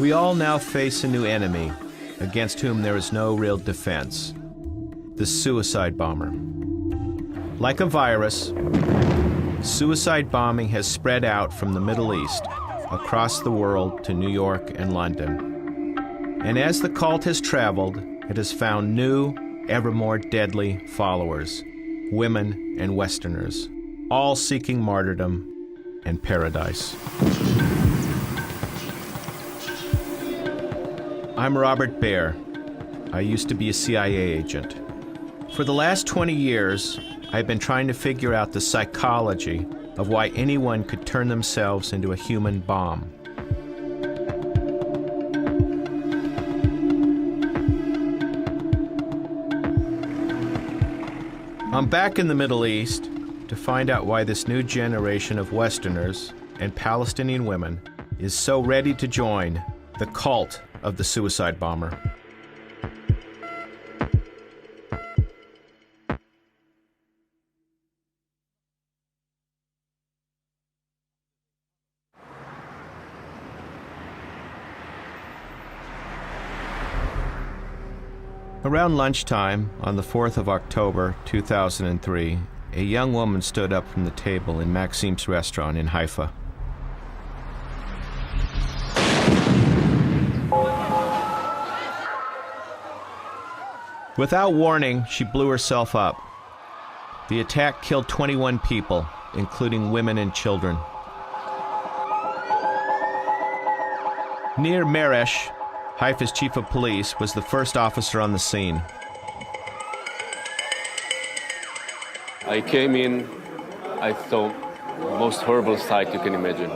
We all now face a new enemy, against whom there is no real defense: the suicide bomber. Like a virus, suicide bombing has spread out from the Middle East, across the world to New York and London. And as the cult has traveled, it has found new, ever more deadly followers, women and Westerners, all seeking martyrdom and paradise. I'm Robert Baer. I used to be a CIA agent. For the last 20 years, I've been trying to figure out the psychology of why anyone could turn themselves into a human bomb. I'm back in the Middle East to find out why this new generation of Westerners and Palestinian women is so ready to join the cult of the suicide bomber. Around lunchtime on the 4th of October, 2003, a young woman stood up from the table in Maxim's restaurant in Haifa. Without warning, she blew herself up. The attack killed 21 people, including women and children. Nir Meresh, Haifa's chief of police, was the first officer on the scene. I came in, I saw the most horrible sight you can imagine.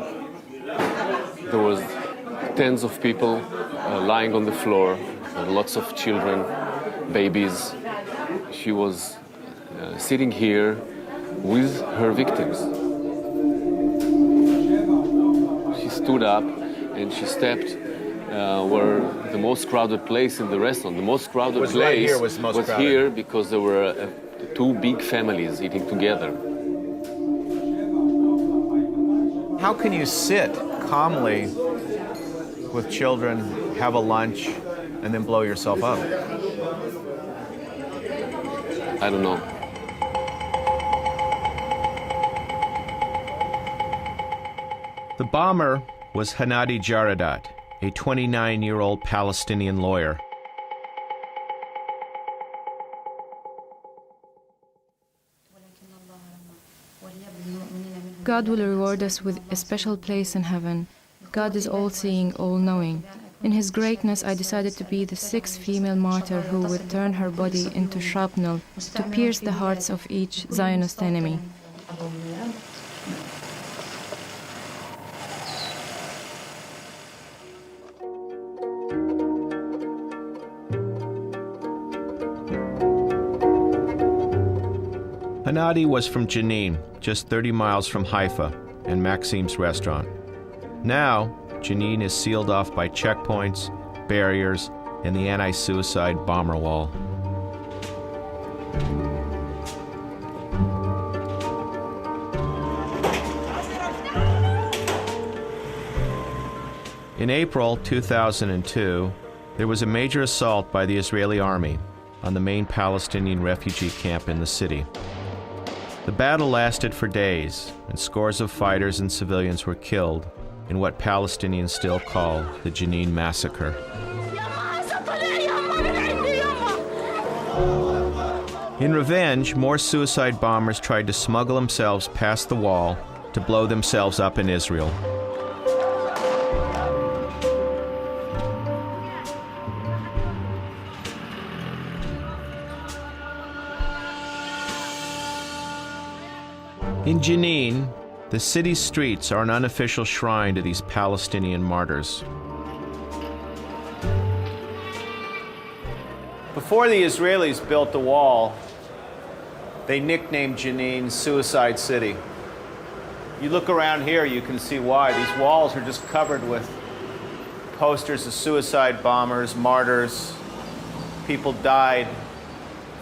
There was tens of people lying on the floor, lots of children, babies. She was sitting here with her victims. She stood up and she stepped where the most crowded place in the restaurant. The most crowded place right here was most crowded. Here because there were two big families eating together. How can you sit calmly with children, have a lunch, and then blow yourself up? I don't know. The bomber was Hanady Jaradat, a 29-year-old Palestinian lawyer. God will reward us with a special place in heaven. God is all-seeing, all-knowing. In His greatness, I decided to be the 6th female martyr who would turn her body into shrapnel to pierce the hearts of each Zionist enemy. Hanady was from Jenin, just 30 miles from Haifa and Maxim's restaurant. Now, Jenin is sealed off by checkpoints, barriers, and the anti-suicide bomber wall. In April 2002, there was a major assault by the Israeli army on the main Palestinian refugee camp in the city. The battle lasted for days, and scores of fighters and civilians were killed in what Palestinians still call the Jenin massacre. In revenge, more suicide bombers tried to smuggle themselves past the wall to blow themselves up in Israel. In Jenin, the city's streets are an unofficial shrine to these Palestinian martyrs. Before the Israelis built the wall, they nicknamed Jenin Suicide City. You look around here, you can see why. These walls are just covered with posters of suicide bombers, martyrs. People died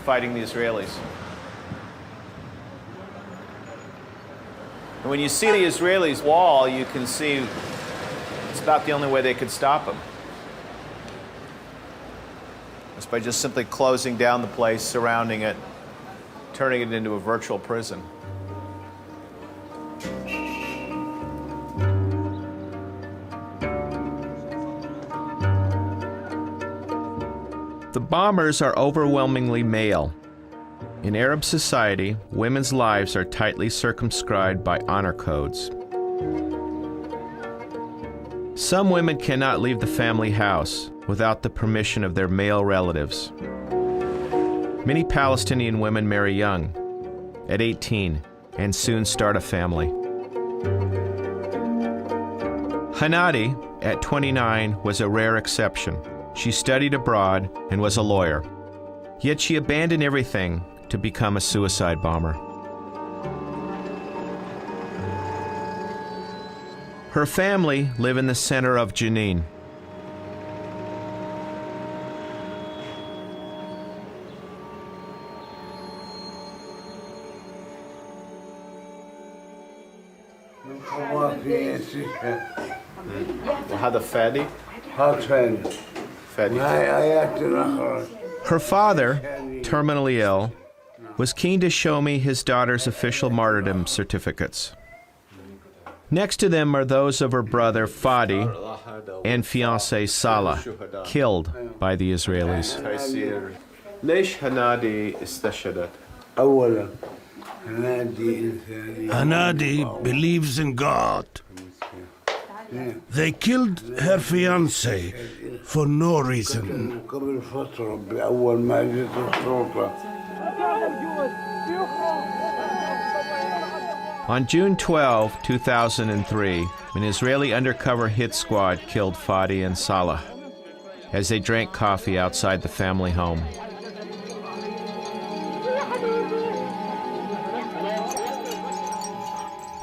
fighting the Israelis. And when you see the Israelis' wall, you can see it's about the only way they could stop them. It's by just simply closing down the place, surrounding it, turning it into a virtual prison. The bombers are overwhelmingly male. In Arab society, women's lives are tightly circumscribed by honor codes. Some women cannot leave the family house without the permission of their male relatives. Many Palestinian women marry young, at 18, and soon start a family. Hanady, at 29, was a rare exception. She studied abroad and was a lawyer. Yet she abandoned everything to become a suicide bomber. Her family live in the center of Jenin. وهذا فادي؟ Her father, terminally ill, was keen to show me his daughter's official martyrdom certificates. Next to them are those of her brother Fadi and fiancé Salah, killed by the Israelis. ليش هنادي استشهدت؟ أولاً Hanady believes in God. They killed her fiancé for no reason. قبل فترة بأول ما جت السلطة. On June 12, 2003, an Israeli undercover hit squad killed Fadi and Salah as they drank coffee outside the family home.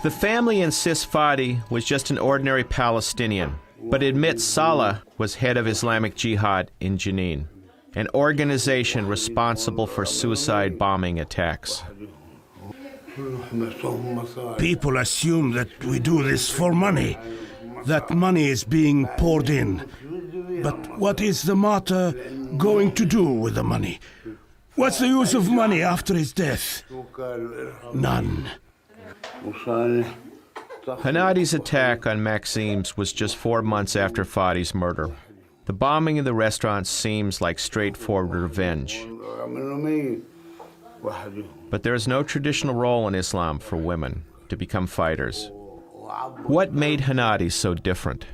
The family insists Fadi was just an ordinary Palestinian, but admits Salah was head of Islamic Jihad in Jenin, an organization responsible for suicide bombing attacks. People assume that we do this for money, that money is being poured in. But what is the martyr going to do with the money? What's the use of money after his death? None. Hanady's attack on Maxim's was just 4 months after Fadi's murder. The bombing of the restaurant seems like straightforward revenge. But there is no traditional role in Islam for women to become fighters. What made Hanady so different?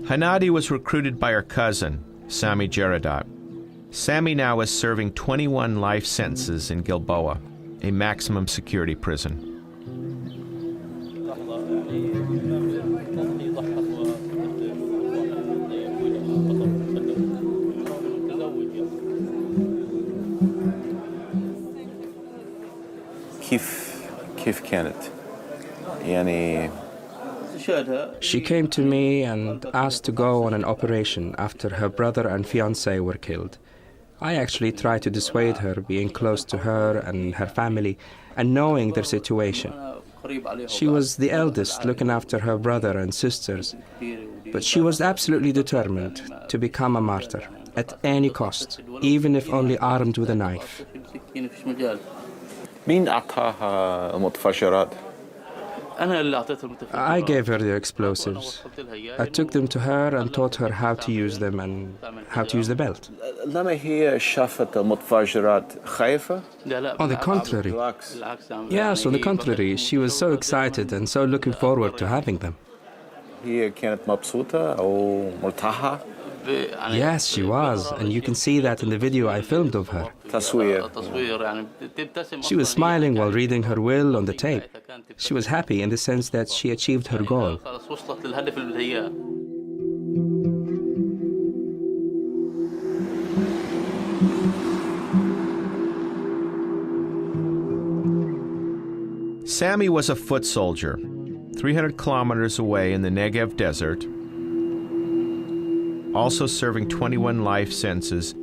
Hanady was recruited by her cousin, Hanady Jaradat. Sami now is serving 21 life sentences in Gilboa, a maximum security prison. كيف كانت؟ يعني She came to me and asked to go on an operation after her brother and fiancé were killed. I actually tried to dissuade her, being close to her and her family and knowing their situation. She was the eldest, looking after her brother and sisters, but she was absolutely determined to become a martyr at any cost, even if only armed with a knife. مين أعطاها المتفجرات؟ I gave her the explosives. I took them to her and taught her how to use them and how to use the belt. لما هي شافت المتفجرات خايفة؟ On the contrary. Yes, on the contrary. She was so excited and so looking forward to having them. هي كانت مبسوطة أو مرتاحة؟ Yes, she was, and you can see that in the video I filmed of her. تصوير. She was smiling while reading her will on the tape. She was happy in the sense that she achieved her goal. Sami was a foot soldier, 300 kilometers away in the Negev desert. Also serving 21 life sentences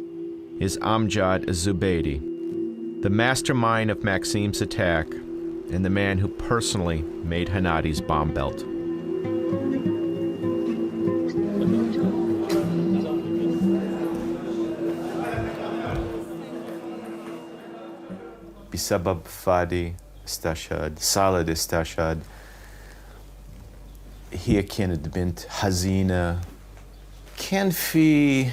is Amjad Zubaydi, the mastermind of Maxim's attack and the man who personally made Hanady's bomb belt. بسبب فادي استشهد صالد استشهد. هي كانت بنت حزينة. كان في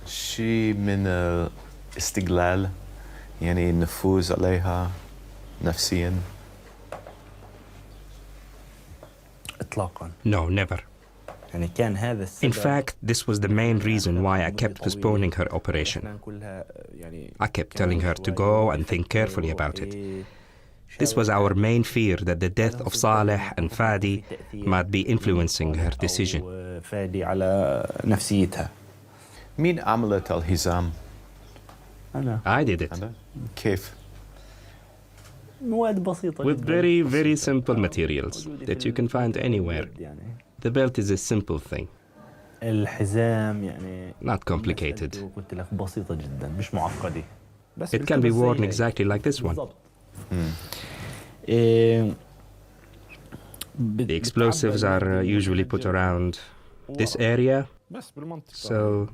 شيء من الاستغلال، يعني النفوذ عليها نفسيا. إطلاقا. No, never. يعني كان هذا السبب. In fact, this was the main reason why I kept postponing her operation. I kept telling her to go and think carefully about it. This was our main fear, that the death of Saleh and Fadi might be influencing her decision. فادي على نفسيتها. مين عملت الحزام؟ أنا. I did it. كيف؟ مواد بسيطة. With very, very simple materials that you can find anywhere. The belt is a simple thing. الحزام يعني. Not complicated. قلت لك بسيطة جدا، مش معقدة. It can be worn exactly like this one. The explosives are usually put around this area, so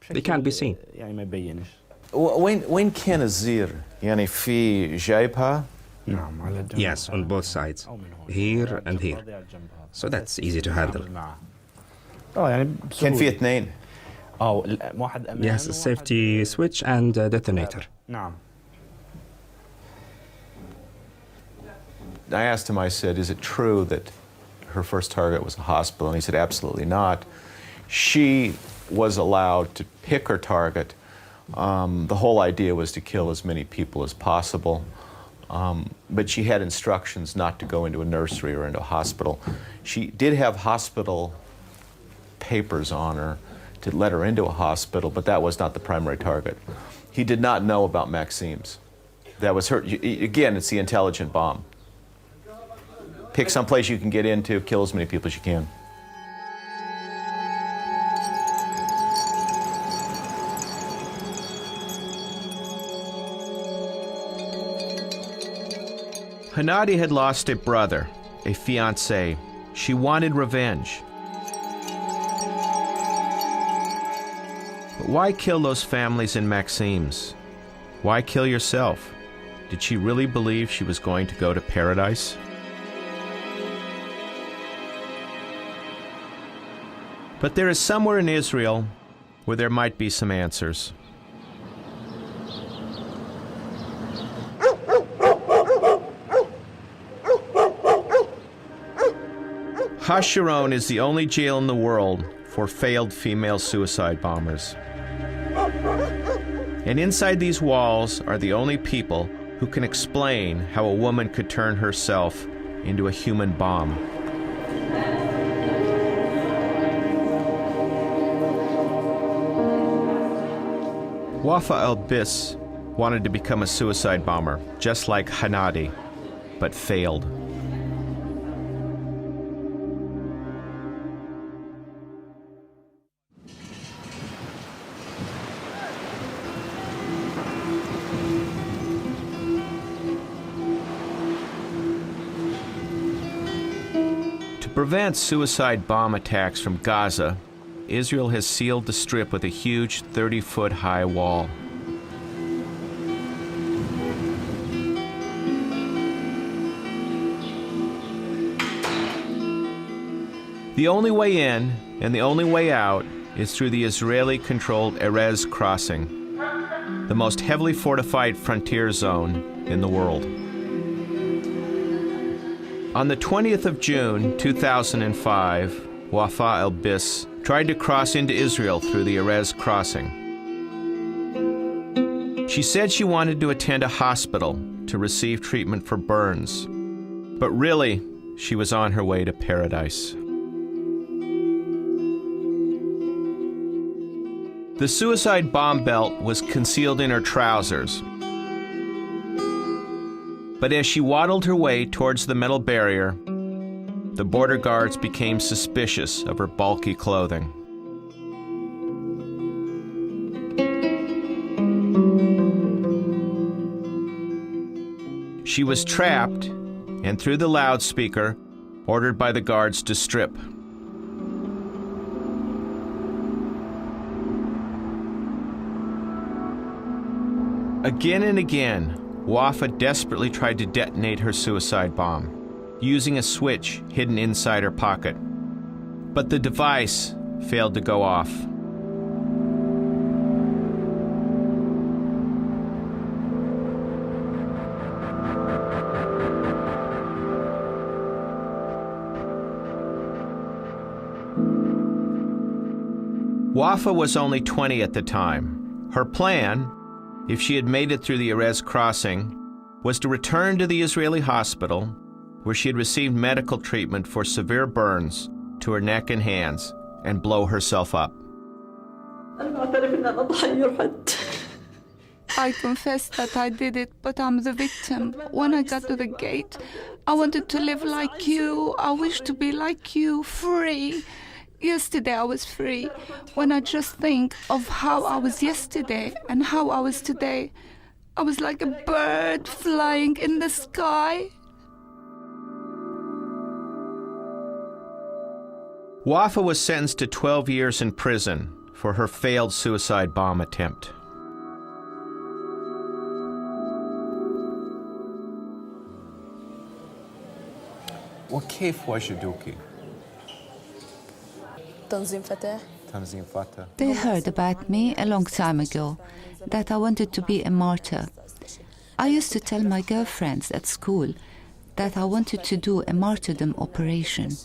they can't be seen. يعني ما يبينش. وين كان الزير؟ يعني في جيبها؟ نعم على الجنب. Yes, on both sides, here and here. So that's easy to handle. يعني كان في اثنين. واحد أمامه. Yes, a safety switch and a detonator. نعم. I asked him, I said, is it true that her first target was a hospital? And he said, absolutely not. She was allowed to pick her target. The whole idea was to kill as many people as possible. But she had instructions not to go into a nursery or into a hospital. She did have hospital papers on her to let her into a hospital, but that was not the primary target. He did not know about Maxime's. That was her, again, it's the intelligent bomb. Pick some place you can get into, kill as many people as you can. Hanady had lost a brother, a fiancé. She wanted revenge. But why kill those families in Maxime's? Why kill yourself? Did she really believe she was going to go to paradise? But there is somewhere in Israel where there might be some answers. Hasharon is the only jail in the world for failed female suicide bombers. And inside these walls are the only people who can explain how a woman could turn herself into a human bomb. Wafa al-Bis wanted to become a suicide bomber, just like Hanady, but failed. To prevent suicide bomb attacks from Gaza, Israel has sealed the strip with a huge 30-foot high wall. The only way in and the only way out is through the Israeli-controlled Erez crossing, the most heavily fortified frontier zone in the world. On the 20th of June, 2005, Wafa al-Bis tried to cross into Israel through the Erez crossing. She said she wanted to attend a hospital to receive treatment for burns, but really, she was on her way to paradise. The suicide bomb belt was concealed in her trousers. But as she waddled her way towards the metal barrier, the border guards became suspicious of her bulky clothing. She was trapped and, through the loudspeaker, ordered by the guards to strip. Again and again, Wafa desperately tried to detonate her suicide bomb, using a switch hidden inside her pocket. But the device failed to go off. Wafa was only 20 at the time. Her plan, if she had made it through the Erez crossing, was to return to the Israeli hospital, where she had received medical treatment for severe burns to her neck and hands, and blow herself up. I confess that I did it, but I'm the victim. When I got to the gate, I wanted to live like you. I wished to be like you, free. Yesterday I was free. When I just think of how I was yesterday and how I was today, I was like a bird flying in the sky. Wafa was sentenced to 12 years in prison for her failed suicide bomb attempt. وكيف وجدوكي؟ تنظيم فتح. تنظيم فتح. They heard about me a long time ago, that I wanted to be a martyr. I used to tell my girlfriends at school that I wanted to do a martyrdom operation.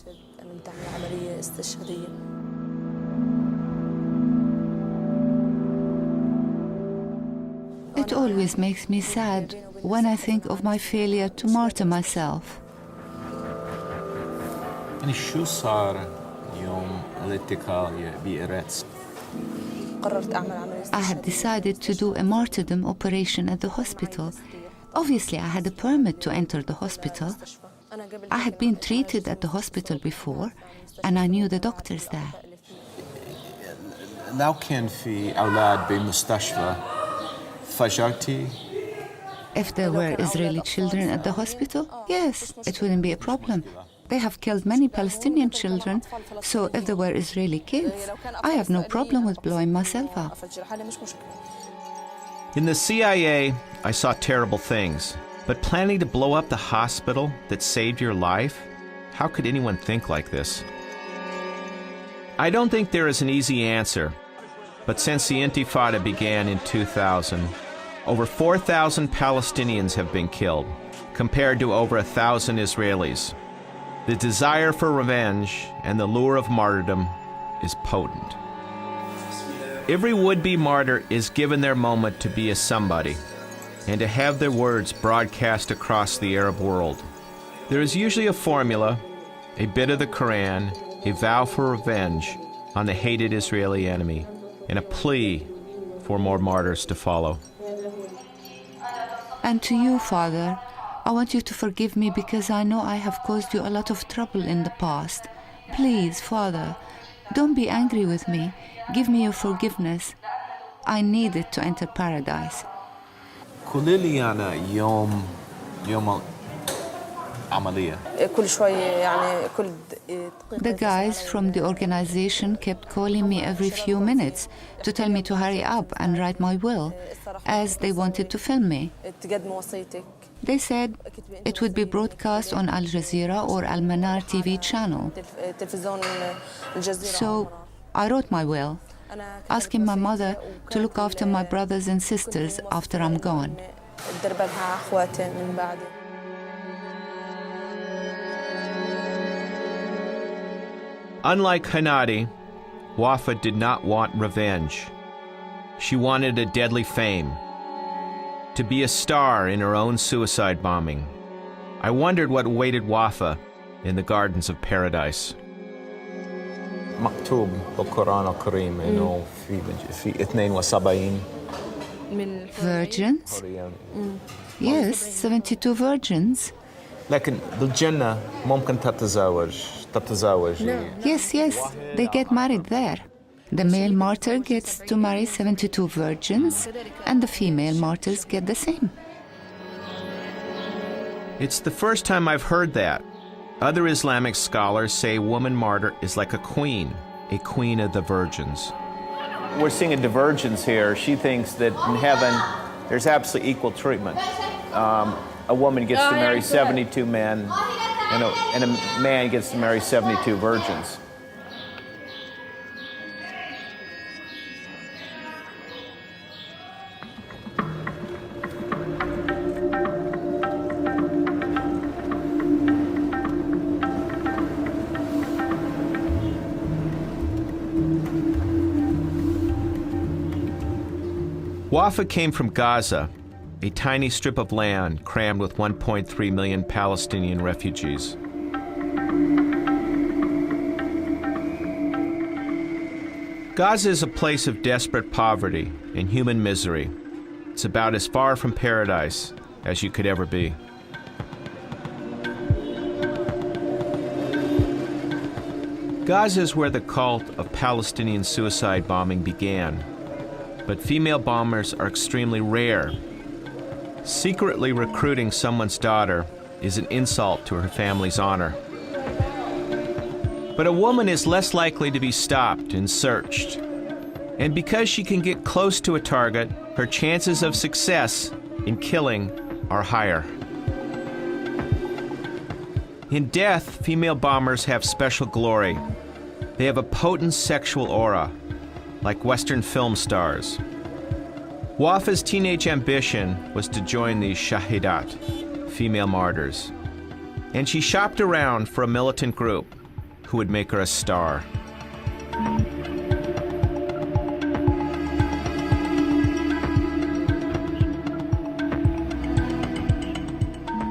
It always makes me sad when I think of my failure to martyr myself. يعني شو صار يوم الاتقاء بإيرتس؟ I had decided to do a martyrdom operation at the hospital. Obviously, I had a permit to enter the hospital. I had been treated at the hospital before, and I knew the doctors there. لو كان في أولاد بمستشفى فجرتي؟ If there were Israeli children at the hospital, yes, it wouldn't be a problem. They have killed many Palestinian children, so if there were Israeli kids, I have no problem with blowing myself up. In the CIA, I saw terrible things, but planning to blow up the hospital that saved your life? How could anyone think like this? I don't think there is an easy answer, but since the Intifada began in 2000, over 4,000 Palestinians have been killed, compared to over 1,000 Israelis. The desire for revenge and the lure of martyrdom is potent. Every would-be martyr is given their moment to be a somebody and to have their words broadcast across the Arab world. There is usually a formula, a bit of the Quran, a vow for revenge on the hated Israeli enemy, and a plea for more martyrs to follow. And to you, Father, I want you to forgive me because I know I have caused you a lot of trouble in the past. Please, Father, don't be angry with me. Give me your forgiveness. I need it to enter paradise. قولي لي أنا يوم العملية. كل شوي يعني كل. The guys from the organization kept calling me every few minutes to tell me to hurry up and write my will, as they wanted to film me. They said it would be broadcast on Al Jazeera or Al Manar TV channel. So I wrote my will, asking my mother to look after my brothers and sisters after I'm gone. Unlike Hanady, Wafa did not want revenge. She wanted a deadly fame, to be a star in her own suicide bombing. I wondered what awaited Wafa in the gardens of paradise. مكتوب بالقرآن الكريم إنه في 72 Virgins? Yes, 72 virgins. لكن بالجنة ممكن تتزوج. Yes, they get married there. The male martyr gets to marry 72 virgins, and the female martyrs get the same. It's the first time I've heard that. Other Islamic scholars say a woman martyr is like a queen of the virgins. We're seeing a divergence here. She thinks that in heaven there's absolutely equal treatment. a woman gets to marry 72 men, and a man gets to marry 72 virgins. Wafa came from Gaza, a tiny strip of land crammed with 1.3 million Palestinian refugees. Gaza is a place of desperate poverty and human misery. It's about as far from paradise as you could ever be. Gaza is where the cult of Palestinian suicide bombing began. But female bombers are extremely rare. Secretly recruiting someone's daughter is an insult to her family's honor. But a woman is less likely to be stopped and searched. And because she can get close to a target, her chances of success in killing are higher. In death, female bombers have special glory. They have a potent sexual aura, like Western film stars. Wafa's teenage ambition was to join these shahidat, female martyrs. And she shopped around for a militant group who would make her a star.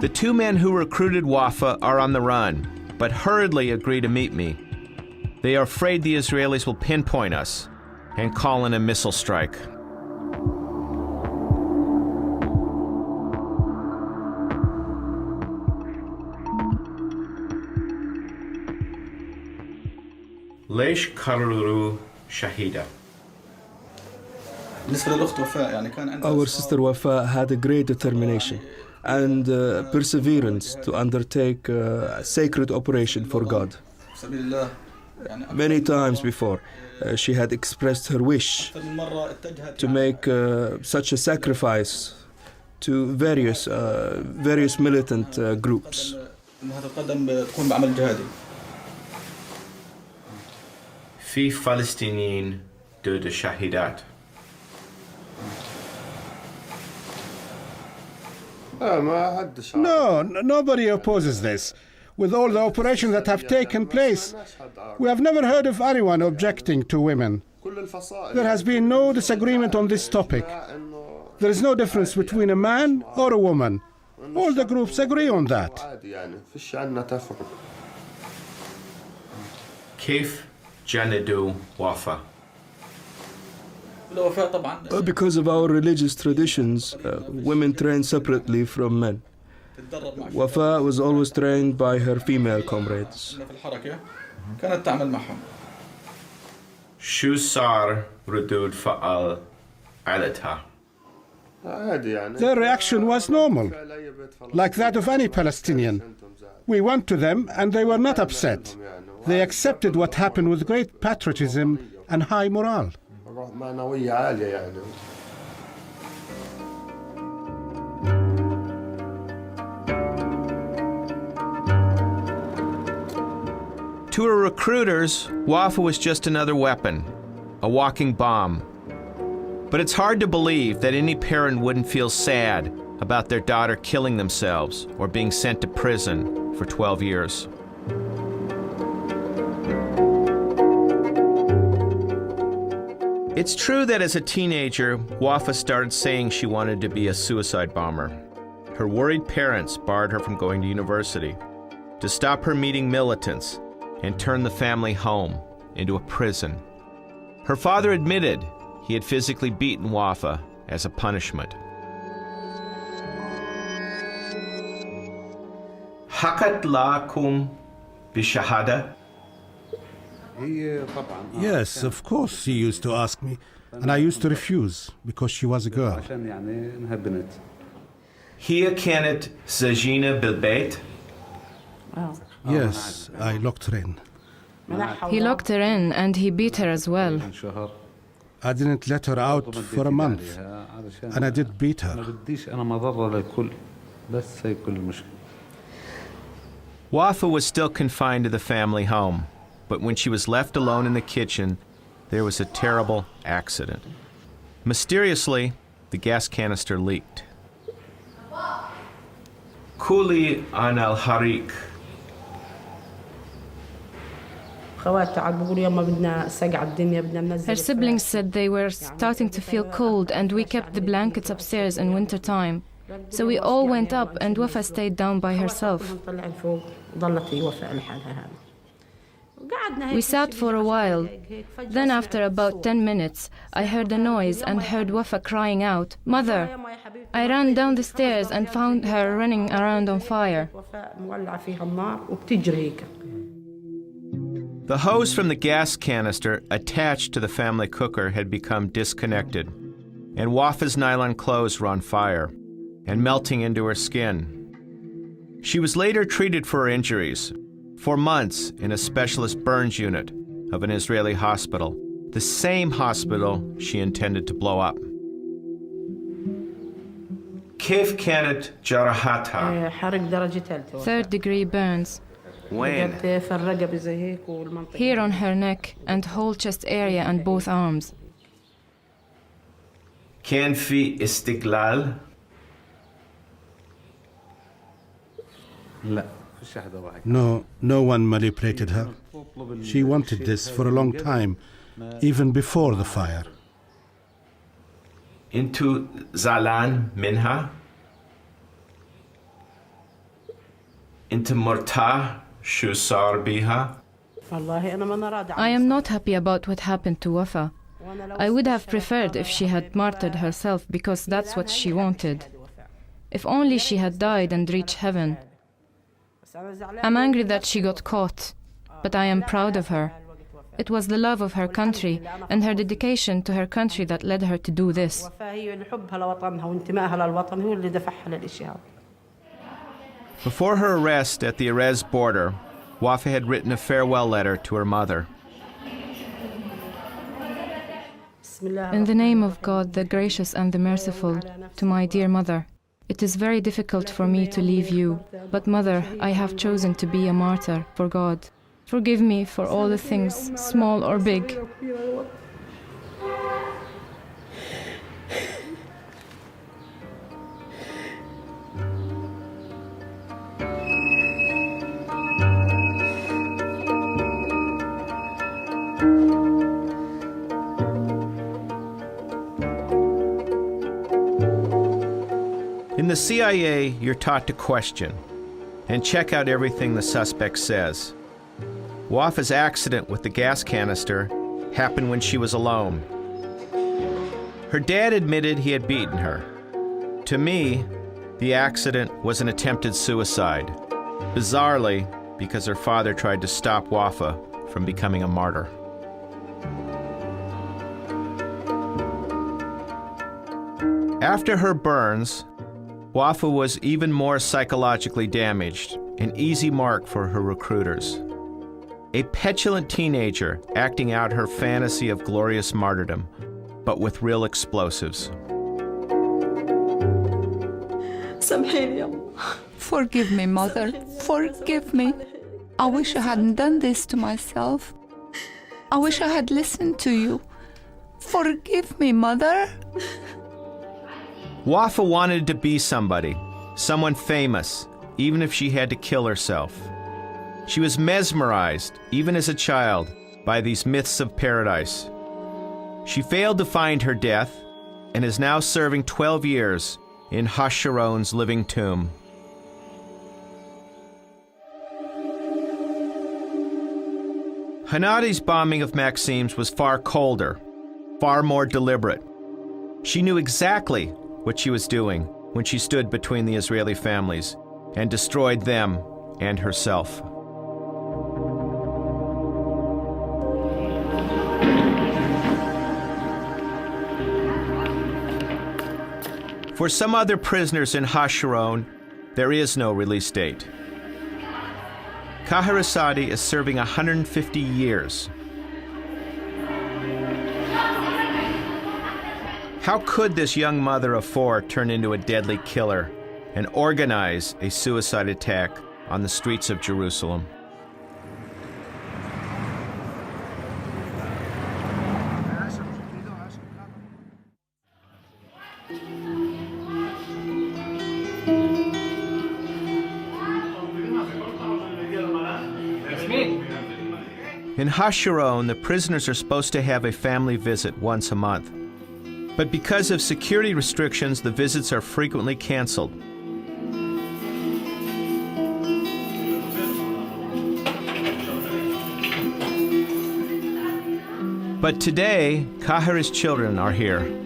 The two men who recruited Wafa are on the run, but hurriedly agree to meet me. They are afraid the Israelis will pinpoint us and call in a missile strike. ليش قرروا شهيدة؟ Our sister Wafa had a great determination and perseverance to undertake a sacred operation for God. Many times before, she had expressed her wish to make such a sacrifice to various militant groups. في فلسطينيين ضد الشهيدات. No, nobody opposes this. With all the operations that have taken place, we have never heard of anyone objecting to women. There has been no disagreement on this topic. There is no difference between a man or a woman. All the groups agree on that. كيف جندوا وافا؟ Because of our religious traditions, women train separately from men. Wafa was always trained by her female comrades. شو صار ردود فعل عائلتها؟ Their reaction was normal, like that of any Palestinian. We went to them and they were not upset. They accepted what happened with great patriotism and high morale. To her recruiters, Wafa was just another weapon, a walking bomb. But it's hard to believe that any parent wouldn't feel sad about their daughter killing themselves or being sent to prison for 12 years. It's true that as a teenager, Wafa started saying she wanted to be a suicide bomber. Her worried parents barred her from going to university to stop her meeting militants and turn the family home into a prison. Her father admitted he had physically beaten Wafa as a punishment. حكت لكم بشهادة؟ Yes, of course she used to ask me, and I used to refuse because she was a girl. هي كانت سجينة بالبيت؟ Yes, I locked her in. He locked her in and he beat her as well. I didn't let her out for a month, and I did beat her. Wafa was still confined to the family home, but when she was left alone in the kitchen, there was a terrible accident. Mysteriously, the gas canister leaked. Kuli an al-harik. Her siblings said they were starting to feel cold, and we kept the blankets upstairs in winter time. So we all went up, and Wafa stayed down by herself. We sat for a while. Then after about 10 minutes, I heard a noise and heard Wafa crying out, "Mother!" I ran down the stairs and found her running around on fire. The hose from the gas canister attached to the family cooker had become disconnected, and Wafa's nylon clothes were on fire and melting into her skin. She was later treated for her injuries for months in a specialist burns unit of an Israeli hospital, the same hospital she intended to blow up. Kif Hanady Jaradat. 3rd-degree burns. When? Here on her neck and whole chest area and both arms. كان في استقلال؟ No, no one manipulated her. She wanted this for a long time, even before the fire. انتو زعلان منها؟ انت مرتاح شو صار بيها؟ I am not happy about what happened to Wafa. I would have preferred if she had martyred herself, because that's what she wanted. If only she had died and reached heaven. I'm angry that she got caught, but I am proud of her. It was the love of her country and her dedication to her country that led her to do this. Before her arrest at the Erez border, Wafa had written a farewell letter to her mother. In the name of God, the gracious and the merciful, to my dear mother, it is very difficult for me to leave you, but mother, I have chosen to be a martyr for God. Forgive me for all the things, small or big. In the CIA, you're taught to question and check out everything the suspect says. Wafa's accident with the gas canister happened when she was alone. Her dad admitted he had beaten her. To me, the accident was an attempted suicide, bizarrely because her father tried to stop Wafa from becoming a martyr. After her burns, Wafa was even more psychologically damaged, an easy mark for her recruiters. A petulant teenager acting out her fantasy of glorious martyrdom, but with real explosives. Forgive me, Mother. Forgive me. I wish I hadn't done this to myself. I wish I had listened to you. Forgive me, Mother. Wafa wanted to be somebody, someone famous, even if she had to kill herself. She was mesmerized, even as a child, by these myths of paradise. She failed to find her death and is now serving 12 years in Hasharon's living tomb. Hanady's bombing of Maxim's was far colder, far more deliberate. She knew exactly what she was doing when she stood between the Israeli families and destroyed them and herself. For some other prisoners in Hasharon, there is no release date. Kahira Sa'adi is serving 150 years. How could this young mother of 4 turn into a deadly killer and organize a suicide attack on the streets of Jerusalem. In Hasharon, the prisoners are supposed to have a family visit once a month. But because of security restrictions, the visits are frequently canceled. But today, Kahira's children are here.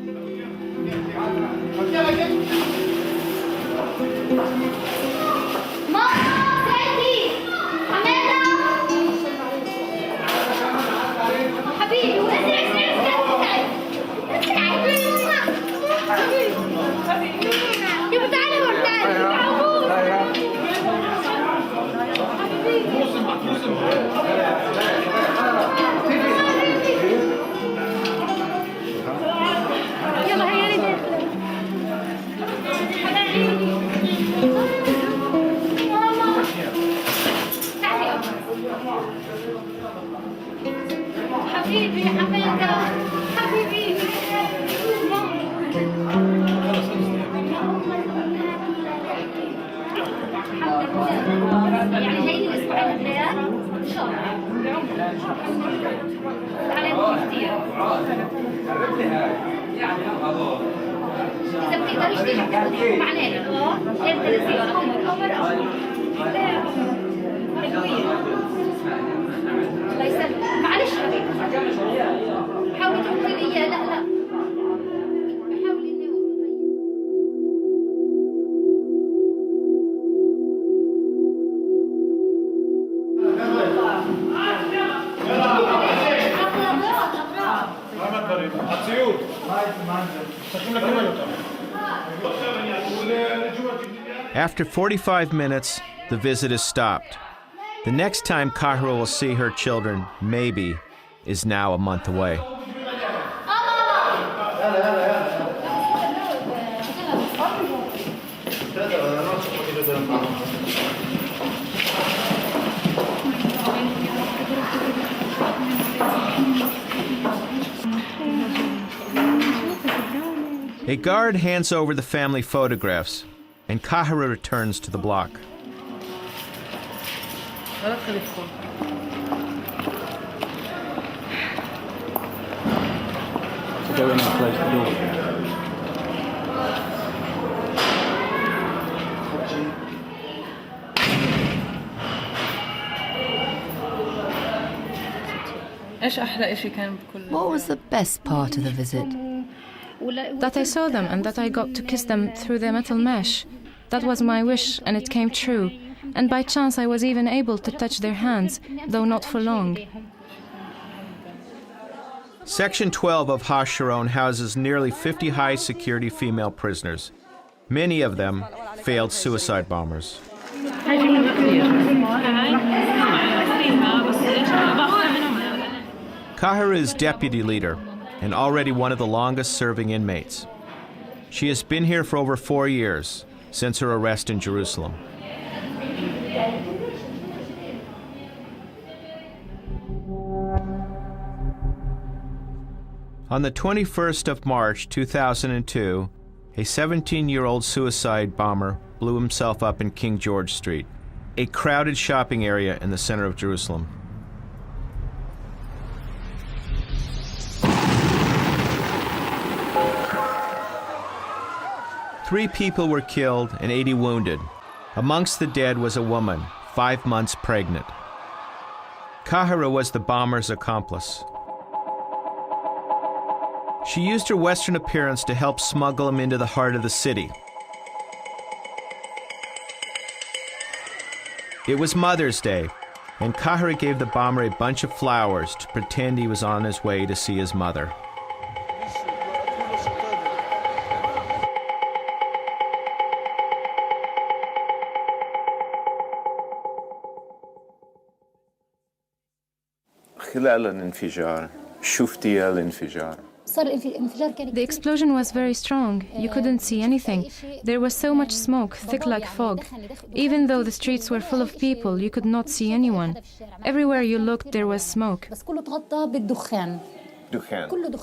After 45 minutes, the visit is stopped. The next time Kahira will see her children, maybe, is now a month away. A guard hands over the family photographs, and Kahira returns to the block. Go in and close the door. What was the best part of the visit? That I saw them and that I got to kiss them through the metal mesh. That was my wish, and it came true. And by chance I was even able to touch their hands, though not for long. Section 12 of Hasharon houses nearly 50 high-security female prisoners. Many of them failed suicide bombers. Kahira is deputy leader and already one of the longest-serving inmates. She has been here for over 4 years, since her arrest in Jerusalem. On the 21st of March 2002, a 17-year-old suicide bomber blew himself up in King George Street, a crowded shopping area in the center of Jerusalem. Three people were killed and 80 wounded. Amongst the dead was a woman, 5 months pregnant. Kahira was the bomber's accomplice. She used her Western appearance to help smuggle him into the heart of the city. It was Mother's Day, and Kahira gave the bomber a bunch of flowers to pretend he was on his way to see his mother. خلال الانفجار شفتي الانفجار The explosion was very strong. You couldn't see anything. There was so much smoke, thick like fog. Even though the streets were full of people, you could not see anyone. Everywhere you looked, there was smoke.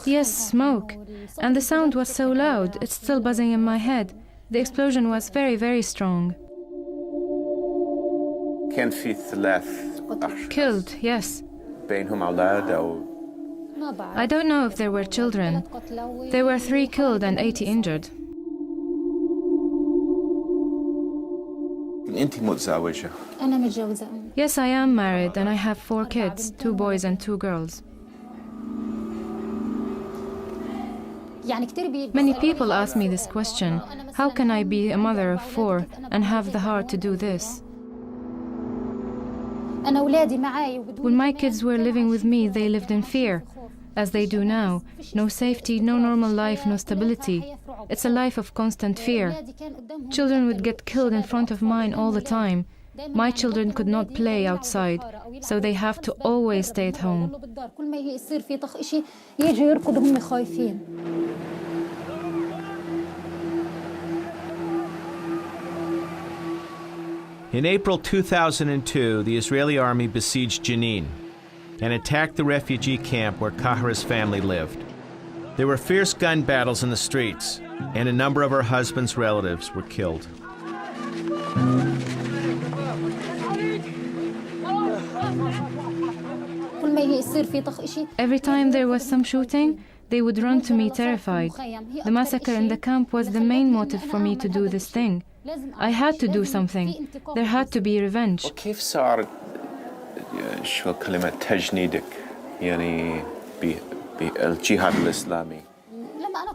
Yes, smoke. And the sound was so loud, it's still buzzing in my head. The explosion was very, very strong. Killed, yes. I don't know if there were children. There were 3 killed and 80 injured. Yes, I am married and I have 4 kids, 2 boys and 2 girls. Many people ask me this question. How can I be a mother of 4 and have the heart to do this? When my kids were living with me, they lived in fear, as they do now. No safety, no normal life, no stability. It's a life of constant fear. Children would get killed in front of mine all the time. My children could not play outside, so they have to always stay at home. In April 2002, the Israeli army besieged Jenin and attacked the refugee camp where Kahira's family lived. There were fierce gun battles in the streets, and a number of her husband's relatives were killed. Every time there was some shooting, they would run to me terrified. The massacre in the camp was the main motive for me to do this thing. I had to do something. There had to be revenge.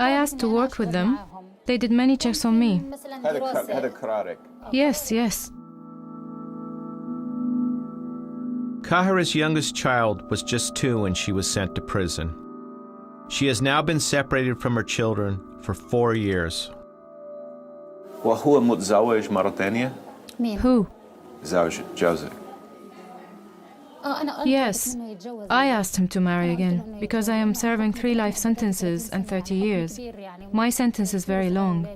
I asked to work with them. They did many checks on me. Yes, yes. Kahira's youngest child was just 2 when she was sent to prison. She has now been separated from her children for 4 years. Who? Yes. I asked him to marry again because I am serving 3 life sentences and 30 years. My sentence is very long.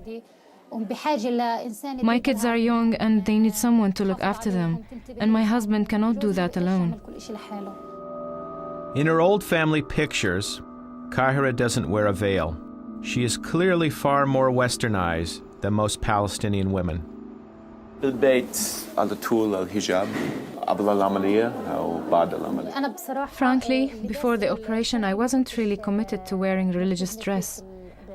My kids are young and they need someone to look after them, and my husband cannot do that alone. In her old family pictures, Kahira doesn't wear a veil. She is clearly far more westernized than most Palestinian women. Frankly, before the operation, I wasn't really committed to wearing religious dress.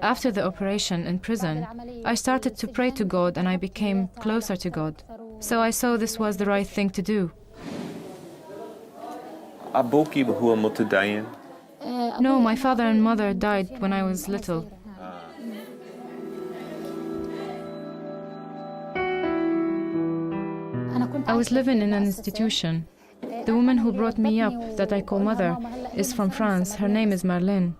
After the operation in prison, I started to pray to God and I became closer to God. So I saw this was the right thing to do. No, my father and mother died when I was little. I was living in an institution. The woman who brought me up, that I call mother, is from France. Her name is Marlene.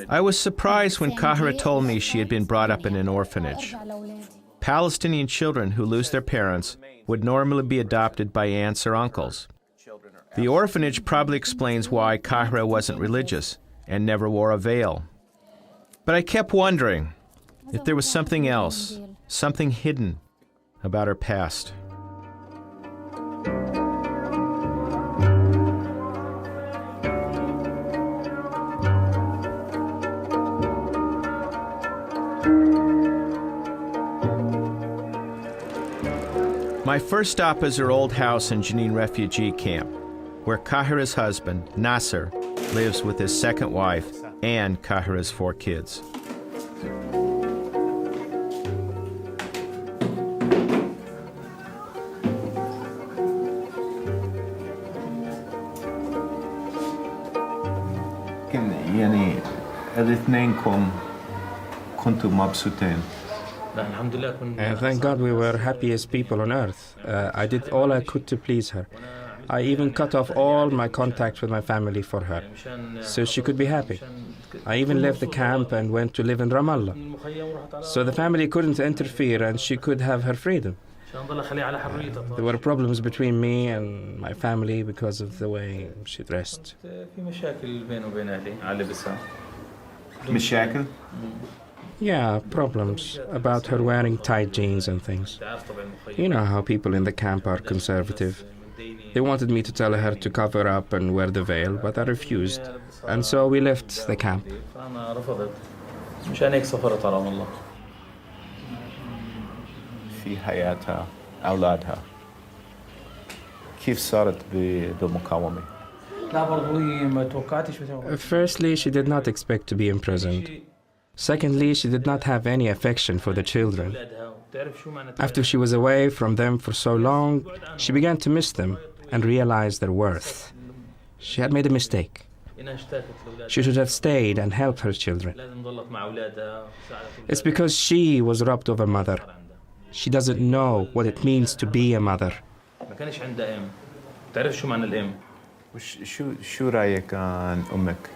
I was surprised when Kahira told me she had been brought up in an orphanage. Palestinian children who lose their parents would normally be adopted by aunts or uncles. The orphanage probably explains why Kahira wasn't religious and never wore a veil. But I kept wondering if there was something else, something hidden about her past. My first stop is her old house in Jenin refugee camp, where Kahira's husband, Nasser, lives with his second wife and Kahira's 4 kids. Thank God we were happiest people on earth. I did all I could to please her. I even cut off all my contact with my family for her, so she could be happy. I even left the camp and went to live in Ramallah, so the family couldn't interfere and she could have her freedom. There were problems between me and my family because of the way she dressed. مشاكل? Yeah, problems about her wearing tight jeans and things. You know how people in the camp are conservative. They wanted me to tell her to cover up and wear the veil, but I refused. And so we left the camp. في حياتها أولادها كيف صارت بالمقاومة؟ Firstly, she did not expect to be imprisoned. Secondly, she did not have any affection for the children. After she was away from them for so long, she began to miss them and realize their worth. She had made a mistake. She should have stayed and helped her children. It's because she was robbed of a mother. She doesn't know what it means to be a mother. شو رأيك عن أمك؟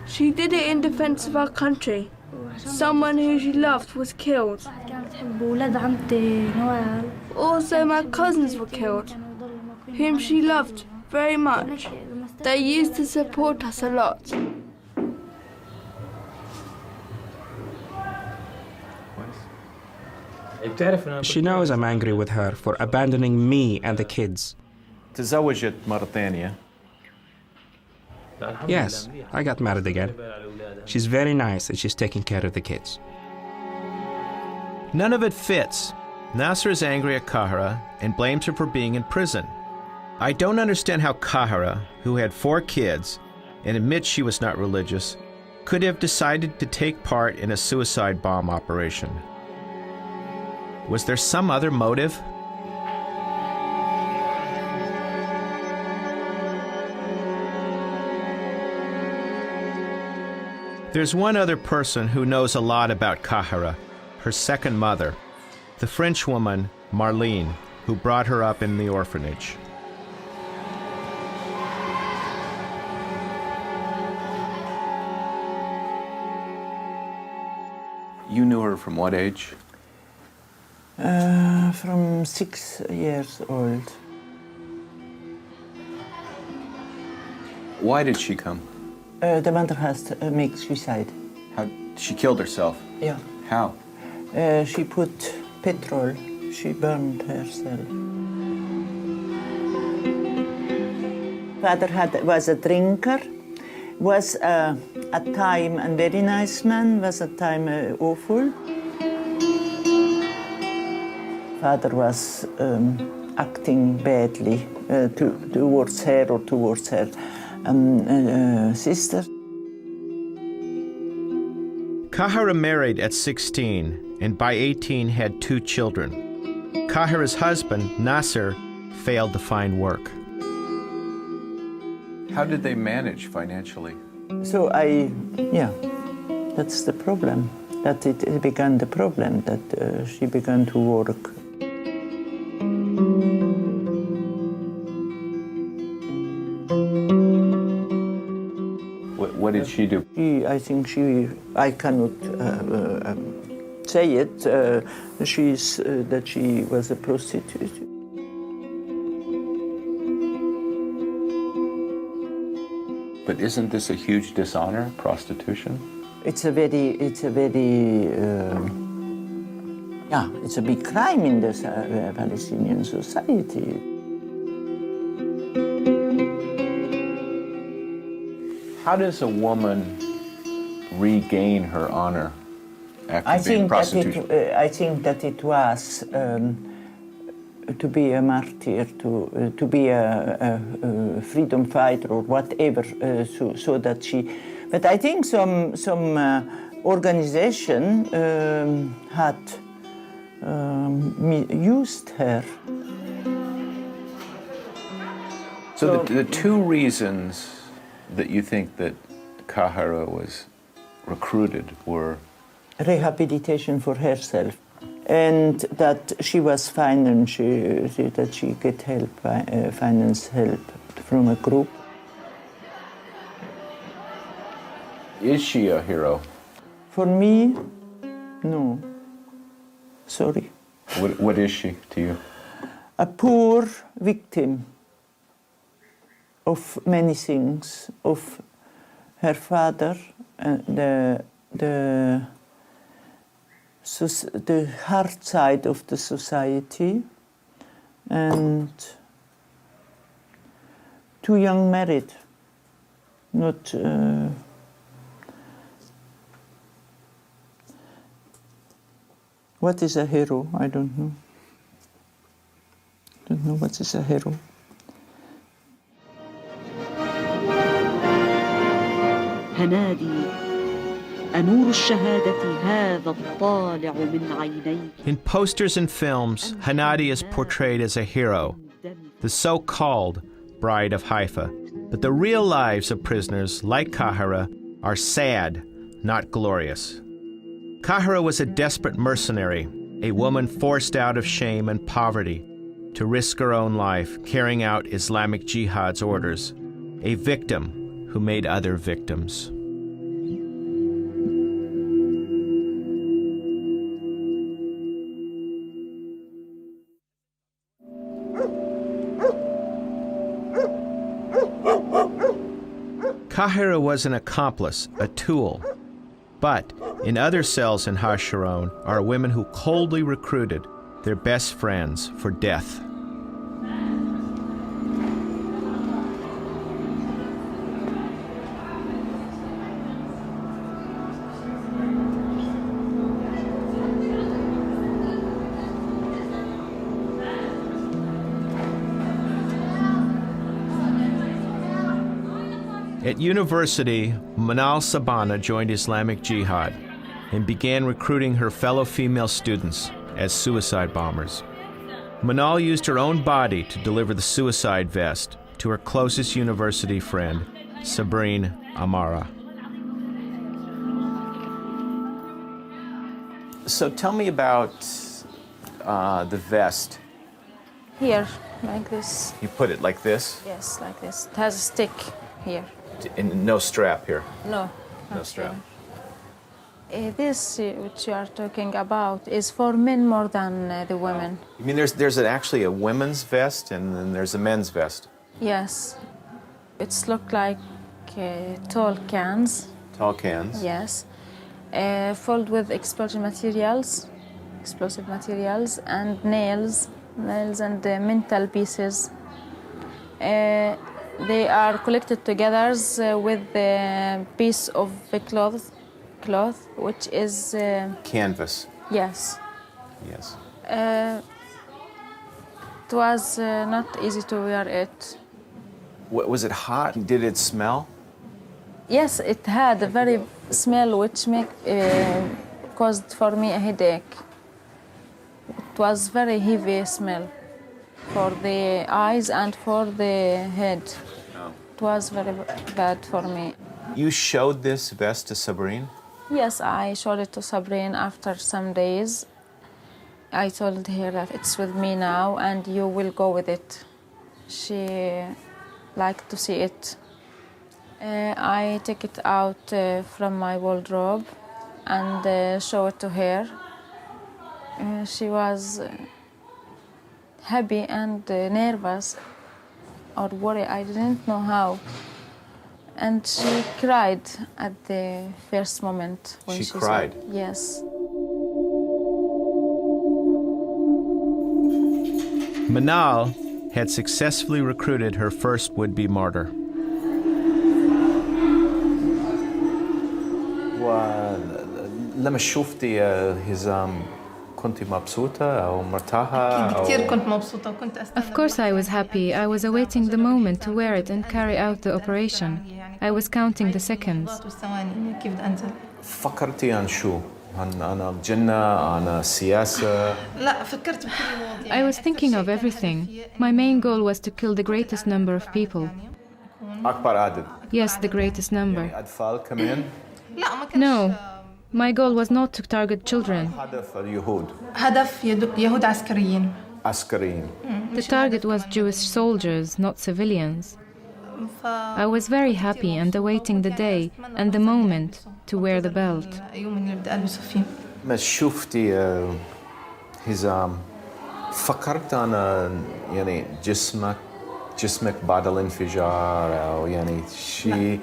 She did it in defense of our country. Someone who she loved was killed. Also, my cousins were killed, whom she loved very much. They used to support us a lot. She knows I'm angry with her for abandoning me and the kids. تزوجت مرة ثانية. Yes, I got married again. She's very nice and she's taking care of the kids. None of it fits. Nasser is angry at Kahira and blames her for being in prison. I don't understand how Kahira, who had 4 kids and admits she was not religious, could have decided to take part in a suicide bomb operation. Was there some other motive? There's one other person who knows a lot about Kahira, her second mother, the French woman Marlene, who brought her up in the orphanage. You knew her from what age? From 6 years old. Why did she come? The mother has to make suicide. How? She killed herself? Yeah. How? She put petrol. She burned herself. Father was a drinker. Was at time a very nice man. Was at time awful. Father was acting badly towards her or towards her sister. Kahira married at 16 and by 18 had 2 children. Kahira's husband, Nasser, failed to find work. How did they manage financially? So that's the problem. That it began the problem, that she began to work. What did she do? I cannot say it, that she was a prostitute. But isn't this a huge dishonor, prostitution? It's a big crime in the Palestinian society. How does a woman regain her honor after being prostituted? I think that it was to be a martyr, to be a freedom fighter or whatever, so that she. But I think some organization had used her. So the 2 reasons that you think that Kahira was recruited were? Rehabilitation for herself, and that she was that she get help, finance help from a group. Is she a hero? For me, No. Sorry. What is she to you? A poor victim of many things, of her father, the hard side of the society, and too young married, not what is a hero? I don't know. Don't know what is a hero. هنادي أنور الشهادة هذا الطالع من عينيك. In posters and films, Hanady is portrayed as a hero, the so-called Bride of Haifa. But the real lives of prisoners like Kahira are sad, not glorious. Kahira was a desperate mercenary, a woman forced out of shame and poverty to risk her own life carrying out Islamic Jihad's orders, a victim who made other victims. Kahira was an accomplice, a tool. But in other cells in Hasharon are women who coldly recruited their best friends for death. At university, Manal Sabana joined Islamic Jihad and began recruiting her fellow female students as suicide bombers. Manal used her own body to deliver the suicide vest to her closest university friend, Sabrine Amara. So tell me about the vest. Here, like this. You put it like this? Yes, like this. It has a stick here. And no strap here? No. No strap. This, which you are talking about, is for men more than the women. You mean there's actually a women's vest and then there's a men's vest? Yes. It's look like tall cans. Tall cans? Yes. Filled with explosive materials, and nails and metal pieces. They are collected together with a piece of cloth, which is... Canvas. Yes. Yes. It was not easy to wear it. Was it hot? Did it smell? Yes, it had a very smell which caused for me a headache. It was very heavy smell for the eyes and for the head. Oh. It was very bad for me. You showed this vest to Sabrine? Yes, I showed it to Sabrine after some days. I told her that it's with me now and you will go with it. She liked to see it. I take it out from my wardrobe and show it to her. She was happy and nervous or worried. I didn't know how. And she cried at the first moment when she cried? saw it. Yes. Manal had successfully recruited her first would-be martyr. لما شفتي هزام كنت مبسوطة أو مرتاحة؟ كثير كنت مبسوطة وكنت أستنى. Of course I was happy. I was awaiting the moment to wear it and carry out the operation. I was counting the seconds. كيف بدي أنزل. فكرتي عن شو؟ عن الجنة، عن السياسة؟ لا فكرت بكل مواضيع. I was thinking of everything. My main goal was to kill the greatest number of people. أكبر عدد. Yes, the greatest number. أطفال كمان؟ لا ما كانش. No. My goal was not to target children. هدف اليهود. هدف يهود عسكريين. عسكريين. The target was Jewish soldiers, not civilians. I was very happy and awaiting the day and the moment to wear the belt. اليوم اللي بدي ألبسه فيه. ما شفتي هزام فكرت أنا يعني جسمك بعد الانفجار أو يعني شيء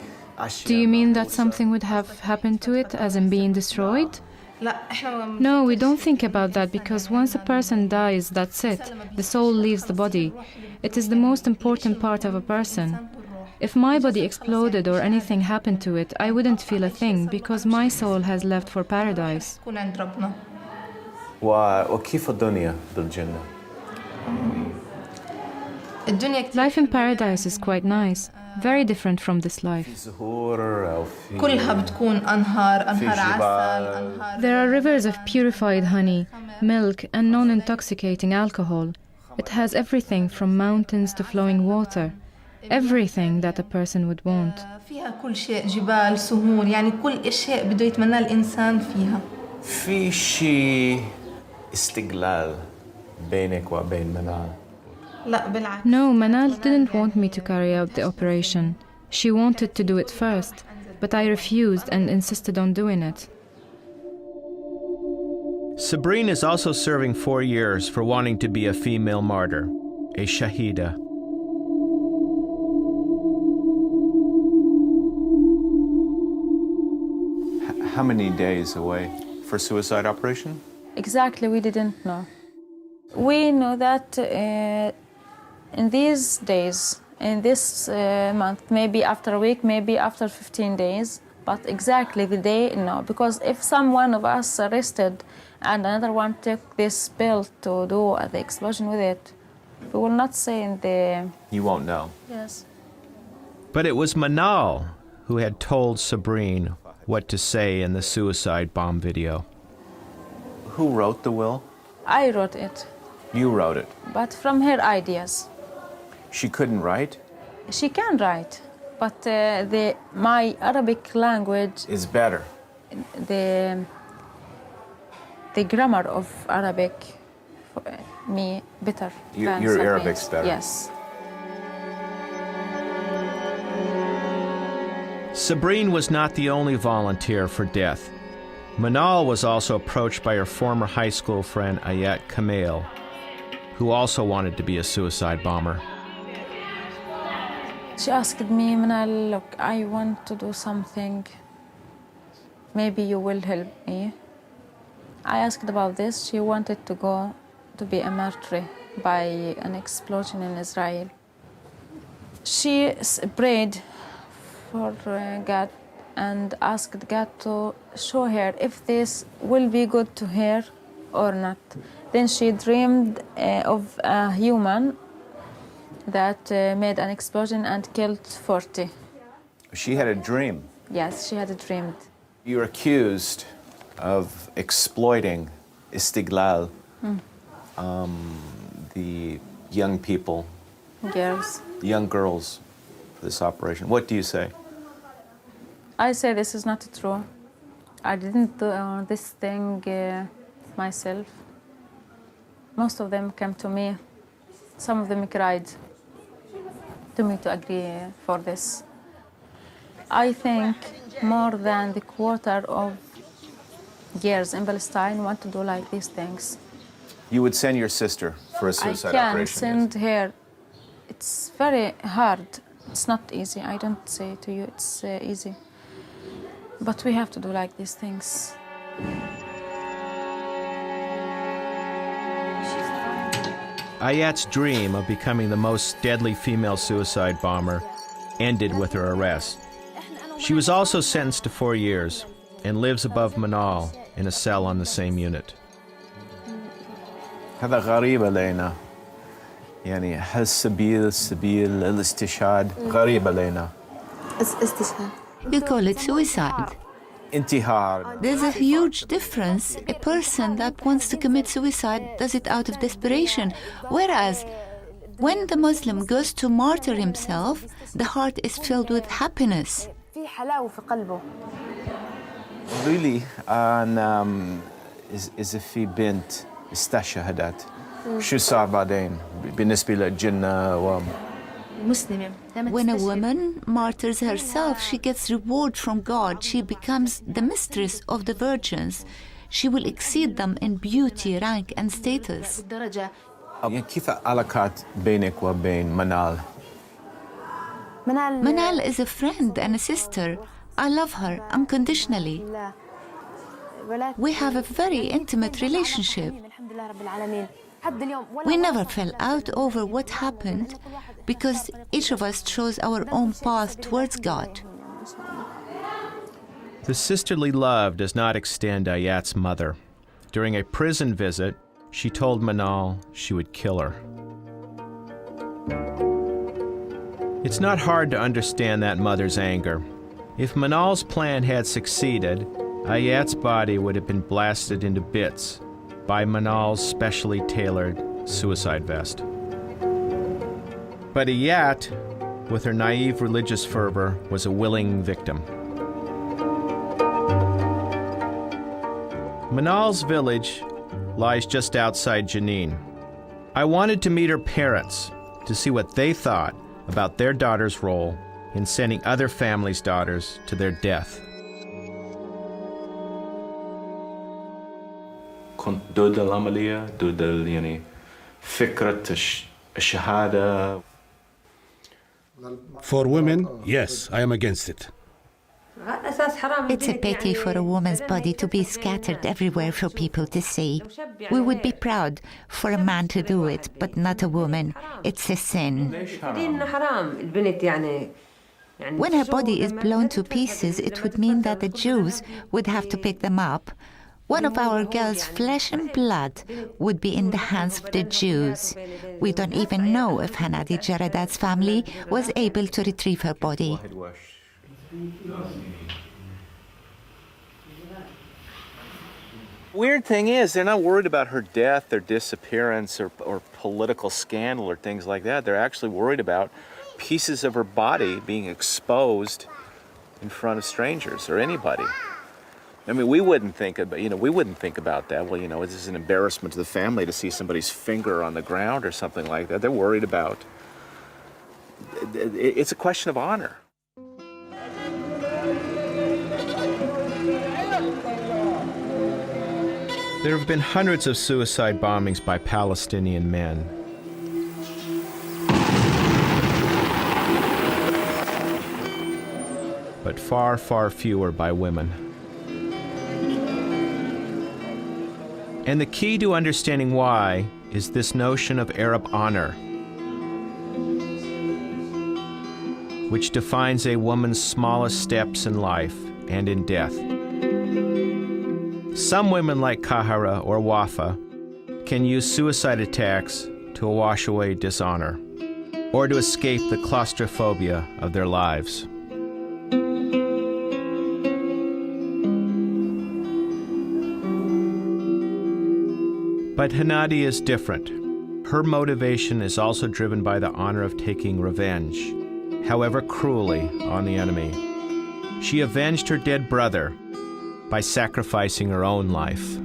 Do you mean that something would have happened to it, as in being destroyed? No, we don't think about that because once a person dies, that's it. The soul leaves the body. It is the most important part of a person. If my body exploded or anything happened to it, I wouldn't feel a thing because my soul has left for paradise. وكيف الدنيا بالجنة؟ Life in paradise is quite nice, very different from this life. There are rivers of purified honey, milk, and non-intoxicating alcohol. It has everything from mountains to flowing water, everything that a person would want. فيها كل شيء جبال سهول يعني كل أشياء بده يتمنى الإنسان فيها. في شيء استقلال بينك وبين منال. No, Manal didn't want me to carry out the operation. She wanted to do it first, but I refused and insisted on doing it. Sabrine is also serving 4 years for wanting to be a female martyr, a shahida. How many days away for suicide operation? Exactly, we didn't know. We know that in these days, in this month, maybe after a week, maybe after 15 days, but exactly the day, no. Because if one of us arrested and another one took this pill to do the explosion with it, we will not say in the... You won't know. Yes. But it was Manal who had told Sabrine what to say in the suicide bomb video. Who wrote the will? I wrote it. You wrote it. But from her ideas. She couldn't write? She can write, but my Arabic language is better. The grammar of Arabic, for me, better. Your Arabic's better. Yes. Sabrine was not the only volunteer for death. Manal was also approached by her former high school friend Ayat Kamel, who also wanted to be a suicide bomber. She asked me, Manal, look, I want to do something. Maybe you will help me. I asked about this. She wanted to go to be a martyr by an explosion in Israel. She prayed for God and asked God to show her if this will be good to her or not. Then she dreamed of a human that made an explosion and killed 40. She had a dream. Yes, she had a dream. You're accused of exploiting istiglal, the young people, girls, young girls, for this operation. What do you say? I say this is not true. I didn't do this thing myself. Most of them came to me. Some of them cried to me to agree for this. I think more than the quarter of girls in Palestine want to do like these things. You would send your sister for a suicide operation? I operation? can send her. It's very hard. It's not easy. I don't say to you it's easy. But we have to do like these things. Ayat's dream of becoming the most deadly female suicide bomber ended with her arrest. She was also sentenced to 4 years and lives above Manal in a cell on the same unit. هذا غريب علينا. يعني هالسبيل سبيل الاستشهاد غريب علينا. استشهاد. You call it suicide. انتحار. There's a huge difference. A person that wants to commit suicide does it out of desperation, whereas when the Muslim goes to martyr himself, the heart is filled with happiness. Really, إذا في بنت استشهدت شو صار بعدين بالنسبة للجنة و When a woman martyrs herself, she gets reward from God. She becomes the mistress of the virgins. She will exceed them in beauty, rank, and status. كيف علاقات بينك وبين منال؟ Manal is a friend and a sister. I love her unconditionally. We have a very intimate relationship. We never fell out over what happened because each of us chose our own path towards God. The sisterly love does not extend to Ayat's mother. During a prison visit, she told Manal she would kill her. It's not hard to understand that mother's anger. If Manal's plan had succeeded, Ayat's body would have been blasted into bits by Manal's specially tailored suicide vest. But Ayat, with her naive religious fervor, was a willing victim. Manal's village lies just outside Jenin. I wanted to meet her parents to see what they thought about their daughter's role in sending other families' daughters to their death. كنت ضد العملية ضد يعني فكرة الشهادة. For women, yes, I am against it. It's a pity for a woman's body to be scattered everywhere for people to see. We would be proud for a man to do it, but not a woman. It's a sin. When her body is blown to pieces, it would mean that the Jews would have to pick them up. One of our girls' flesh and blood would be in the hands of the Jews. We don't even know if Hanady Jaradat's family was able to retrieve her body. Weird thing is, they're not worried about her death or disappearance or political scandal or things like that. They're actually worried about pieces of her body being exposed in front of strangers or anybody. I mean, we wouldn't think about that. Well, this is an embarrassment to the family to see somebody's finger on the ground or something like that. They're worried about. It's a question of honor. There have been hundreds of suicide bombings by Palestinian men. But far, far fewer by women. And the key to understanding why is this notion of Arab honor, which defines a woman's smallest steps in life and in death. Some women like Kahira or Wafa can use suicide attacks to wash away dishonor or to escape the claustrophobia of their lives. But Hanady is different. Her motivation is also driven by the honor of taking revenge, however cruelly, on the enemy. She avenged her dead brother by sacrificing her own life.